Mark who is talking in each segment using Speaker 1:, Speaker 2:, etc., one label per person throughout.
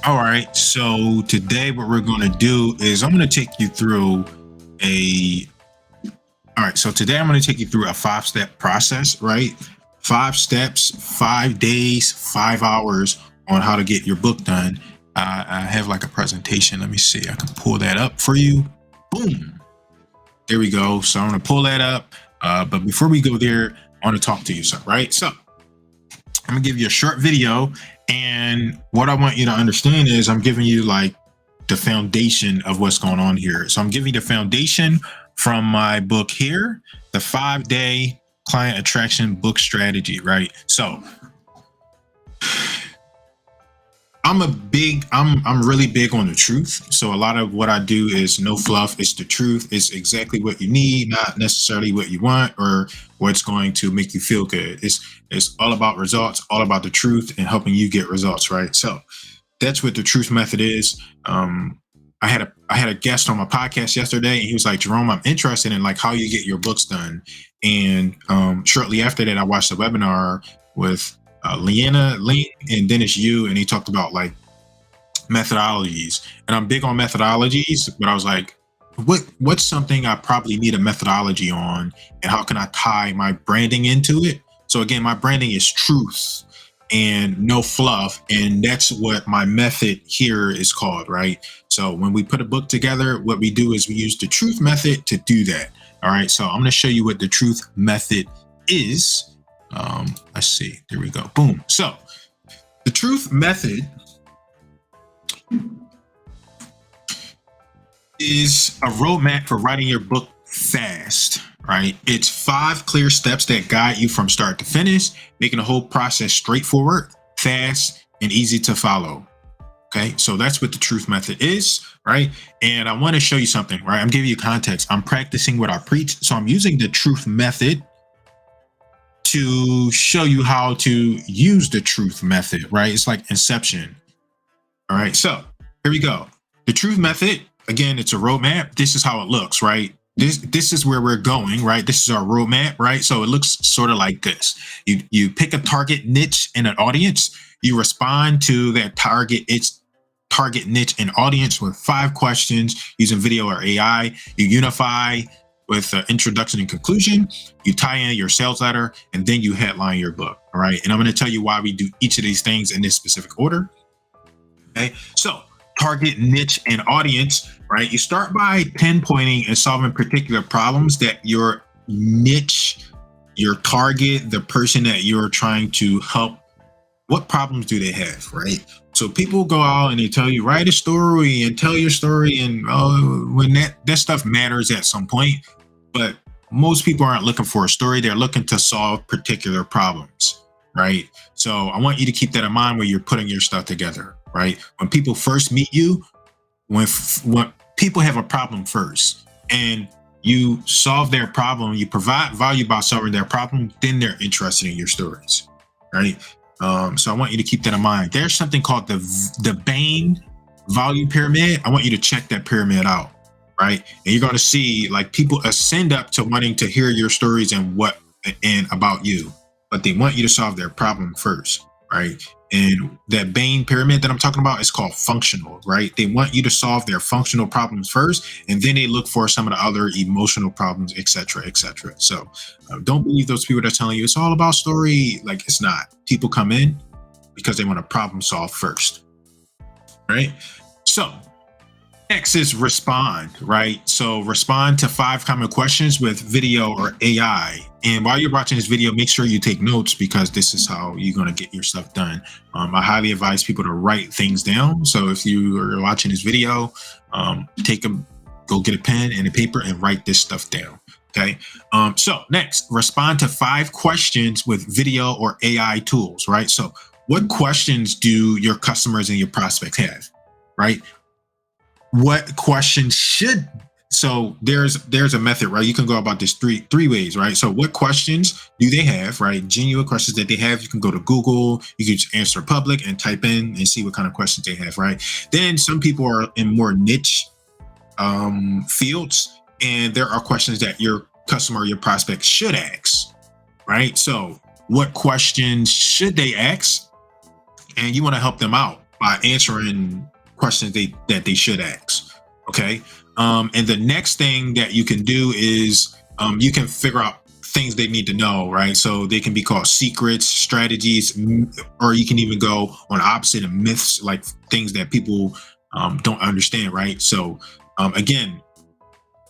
Speaker 1: All right. So today, what we're going to do is I'm going to take you through a. All right. So today, I'm going to take you through a 5-step process, right? 5 steps, 5 days, 5 hours on how to get your book done. I have like a presentation. Let me see. I can pull that up for you. Boom. There we go. So I'm going to pull that up. But before we go there, I want to talk to you. So, right. So I'm going to give you a short video. And what I want you to understand is I'm giving you like the foundation of what's going on here. So I'm giving you the foundation from my book here, the 5-day client attraction book strategy, right? So I'm really big on the truth. So a lot of what I do is no fluff. It's the truth. It's exactly what you need, not necessarily what you want or what's going to make you feel good. It's all about results, all about the truth and helping you get results, right? So that's what the truth method is. I had a guest on my podcast yesterday, and he was like, Jerome, I'm interested in like how you get your books done. And shortly after that, I watched a webinar with Leanna Ling and Dennis Yu, and he talked about like methodologies. And I'm big on methodologies, but I was like, what's something I probably need a methodology on, and how can I tie my branding into it? So again, my branding is truth and no fluff, and that's what my method here is called, right? So when we put a book together, what we do is we use the truth method to do that. All right, so I'm going to show you what the truth method is. Let's see. There we go. Boom. So the truth method is a roadmap for writing your book fast, right? It's 5 clear steps that guide you from start to finish, making the whole process straightforward, fast, and easy to follow. Okay, so that's what the truth method is, right? And I want to show you something, right? I'm giving you context. I'm practicing what I preach. So I'm using the truth method to show you how to use the truth method, right? It's like Inception. All right, so here we go. The truth method, again, it's a roadmap. This is how it looks, right? This is where we're going, right? This is our roadmap, right? So it looks sort of like this. You pick a target niche and an audience. You respond to that target niche and audience with 5 questions using video or AI. You unify with introduction and conclusion. You tie in your sales letter, and then you headline your book. All right. And I'm going to tell you why we do each of these things in this specific order. Okay. So target niche and audience, right? You start by pinpointing and solving particular problems that your niche, your target, the person that you're trying to help, what problems do they have, right? So people go out and they tell you, write a story and tell your story. And when that stuff matters at some point, but most people aren't looking for a story. They're looking to solve particular problems, right? So I want you to keep that in mind when you're putting your stuff together, right? When people first meet you, when people have a problem first and you solve their problem, you provide value by solving their problem, then they're interested in your stories, right? So I want you to keep that in mind. There's something called the Bain value pyramid. I want you to check that pyramid out, right? And you're going to see like people ascend up to wanting to hear your stories and about you, but they want you to solve their problem first, right? And that Bain pyramid that I'm talking about is called functional, right? They want you to solve their functional problems first, and then they look for some of the other emotional problems, et cetera, et cetera. So don't believe those people that are telling you it's all about story. Like, it's not. People come in because they want to problem solve first, right? So next is respond, right? So respond to 5 common questions with video or AI. And while you're watching this video, make sure you take notes, because this is how you're going to get your stuff done. I highly advise people to write things down. So if you are watching this video, go get a pen and a paper and write this stuff down. Okay. So next, respond to 5 questions with video or AI tools, right? So what questions do your customers and your prospects have, right? What questions so there's a method, right? You can go about this three ways, right? So what questions do they have, right? Genuine questions that they have. You can go to Google, you can just answer public and type in and see what kind of questions they have, right? Then some people are in more niche fields, and there are questions that your customer or your prospect should ask, right? So what questions should they ask? And you want to help them out by answering questions that they should ask. Okay. And the next thing that you can do is you can figure out things they need to know, right? So they can be called secrets, strategies, or you can even go on the opposite of myths, like things that people don't understand, right? So again,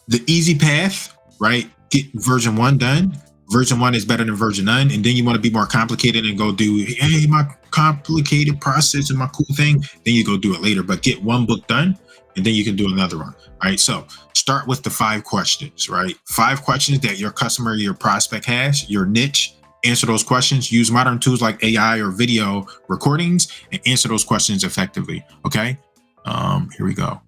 Speaker 1: the easy path, right? Get version 1 done. Version 1 is better than version none. And then you want to be more complicated and go do, hey, my complicated process and my cool thing. Then you go do it later. But get one book done and then you can do another one. All right. So start with the 5 questions, right? 5 questions that your customer, your prospect has, your niche. Answer those questions. Use modern tools like AI or video recordings and answer those questions effectively. Okay. Here we go.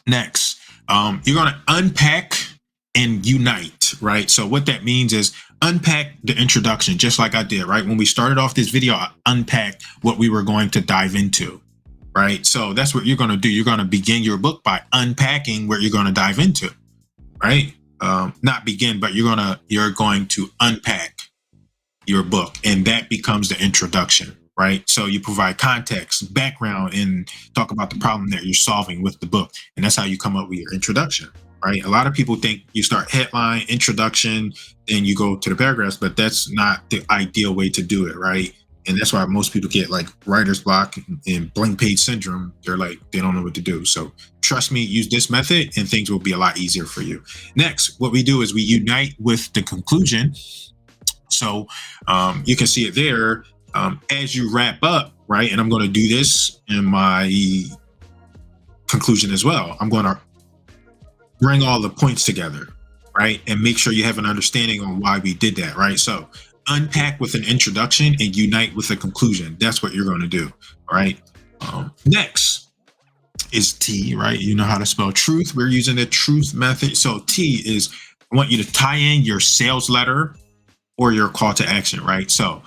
Speaker 1: Next, you're going to unpack and unite, right? So what that means is unpack the introduction, just like I did, right? When we started off this video, I unpacked what we were going to dive into, right? So that's what you're going to do. You're going to begin your book by unpacking what you're going to dive into, right? Not begin, but you're going to unpack your book, and that becomes the introduction, right? So you provide context, background, and talk about the problem that you're solving with the book. And that's how you come up with your introduction, right? A lot of people think you start headline, introduction, then you go to the paragraphs, but that's not the ideal way to do it, right? And that's why most people get like writer's block and blank page syndrome. They're like, they don't know what to do. So trust me, use this method and things will be a lot easier for you. Next, what we do is we unite with the conclusion. So you can see it there as you wrap up, right? And I'm going to do this in my conclusion as well. I'm going to bring all the points together, right? And make sure you have an understanding on why we did that, right? So unpack with an introduction and unite with a conclusion. That's what you're going to do, right? Next is T, right? You know how to spell truth. We're using the truth method. So T is, I want you to tie in your sales letter or your call to action, right? So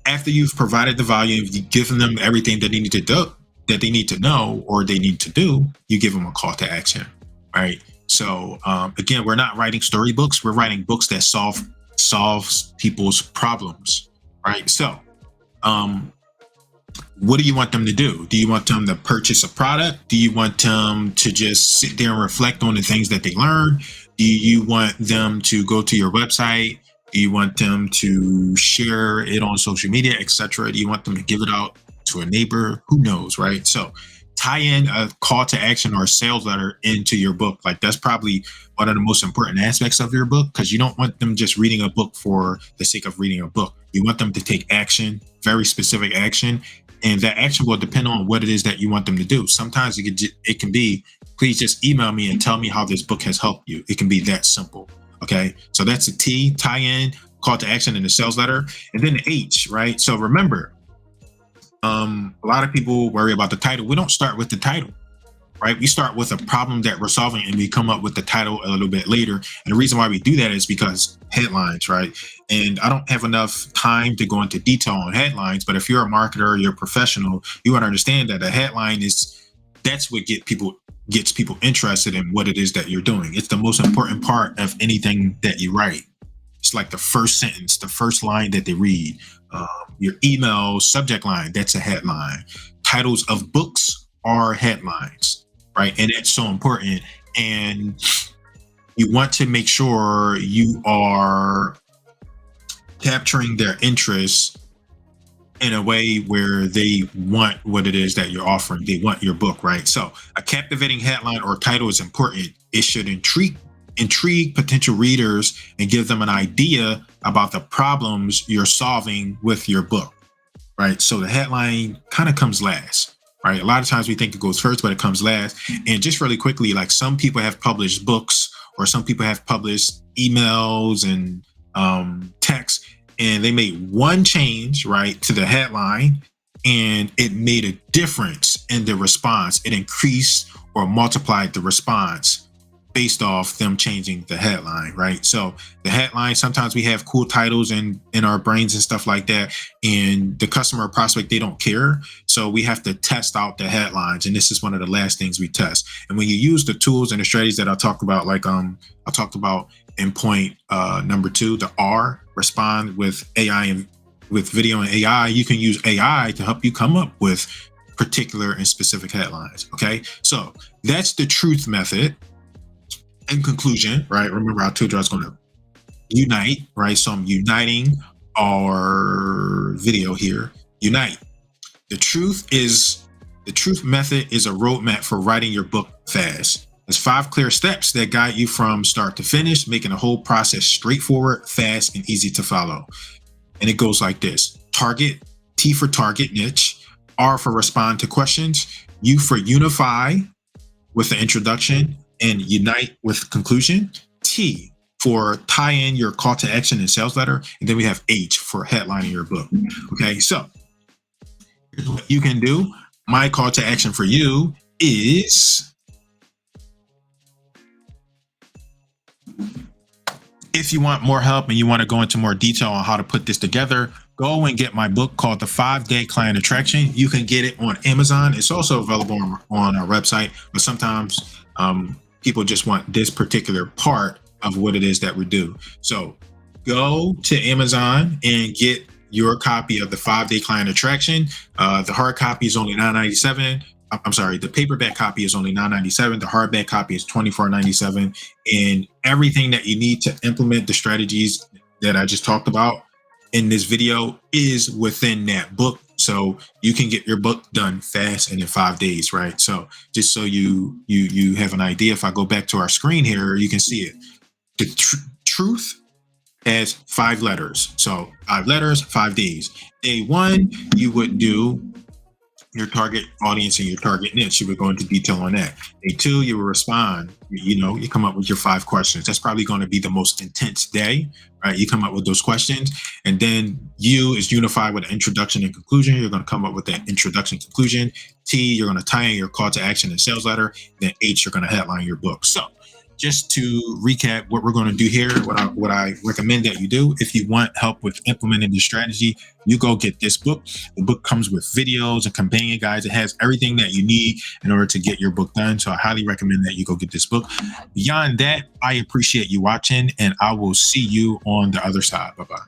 Speaker 1: after you've provided the value, you've given them everything that they need to do, that they need to know or they need to do, you give them a call to action, right? So again, we're not writing storybooks. We're writing books that solves people's problems, right? So what do you want them to do? Do you want them to purchase a product? Do you want them to just sit there and reflect on the things that they learned? Do you want them to go to your website? Do you want them to share it on social media, etc.? Do you want them to give it out to a neighbor? Who knows, right? So tie in a call to action or a sales letter into your book. Like that's probably one of the most important aspects of your book, because you don't want them just reading a book for the sake of reading a book. You want them to take action, very specific action, and that action will depend on what it is that you want them to do. Sometimes it can be, please just email me and tell me how this book has helped you. It can be that simple. Okay, so that's a T, tie in, call to action in the sales letter, and then the H, right? So remember, a lot of people worry about the title. We don't start with the title, right? We start with a problem that we're solving and we come up with the title a little bit later. And the reason why we do that is because headlines, right? And I don't have enough time to go into detail on headlines, but if you're a marketer, you're a professional, you want to understand that a headline that's what gets people interested in what it is that you're doing. It's the most important part of anything that you write. It's like the first sentence, the first line that they read. Your email subject line, that's a headline. Titles of books are headlines, right? And that's so important. And you want to make sure you are capturing their interest in a way where they want what it is that you're offering. They want your book, right? So a captivating headline or title is important. It should intrigue potential readers and give them an idea about the problems you're solving with your book, right? So the headline kind of comes last, right? A lot of times we think it goes first, but it comes last. And just really quickly, like some people have published books or some people have published emails and text, and they made one change, right, to the headline, and it made a difference in the response. It increased or multiplied the response based off them changing the headline, right? So the headline, sometimes we have cool titles in our brains and stuff like that, and the customer or prospect, they don't care. So we have to test out the headlines, and this is one of the last things we test. And when you use the tools and the strategies that I talked about, like I talked about in point number 2, the R, respond with AI and with video and AI, you can use AI to help you come up with particular and specific headlines. Okay, so that's the truth method. In conclusion, right? Remember, I told you I was going to unite, right? So I'm uniting our video here. Unite. The truth method is a roadmap for writing your book fast. There's 5 clear steps that guide you from start to finish, making the whole process straightforward, fast, and easy to follow. And it goes like this: target, T for target niche, R for respond to questions, U for unify with the introduction, and unite with conclusion, T for tie in your call to action and sales letter, and then we have H for headlining your book. Okay, so here's what you can do. My call to action for you is, if you want more help and you want to go into more detail on how to put this together, go and get my book called The 5-Day Client Attraction. You can get it on Amazon. It's also available on our website, but sometimes people just want this particular part of what it is that we do. So go to Amazon and get your copy of The 5-Day Client Attraction. The hard copy is only $9.97. I'm sorry, the paperback copy is only $9.97. The hardback copy is $24.97. And everything that you need to implement the strategies that I just talked about in this video is within that book. So you can get your book done fast and in 5 days, right? So just so you have an idea, if I go back to our screen here, you can see it. The truth has 5 letters. So 5 letters, 5 days. Day 1, you would do your target audience and your target niche. You would go into detail on that. Day 2, you will respond. You come up with your 5 questions. That's probably going to be the most intense day, right? You come up with those questions, and then U is unified with an introduction and conclusion. You're going to come up with that introduction conclusion. T, you're going to tie in your call to action and sales letter. Then H, you're going to headline your book. So just to recap what we're going to do here, what I recommend that you do, if you want help with implementing the strategy, you go get this book. The book comes with videos and companion guides. It has everything that you need in order to get your book done. So I highly recommend that you go get this book. Beyond that, I appreciate you watching, and I will see you on the other side. Bye-bye.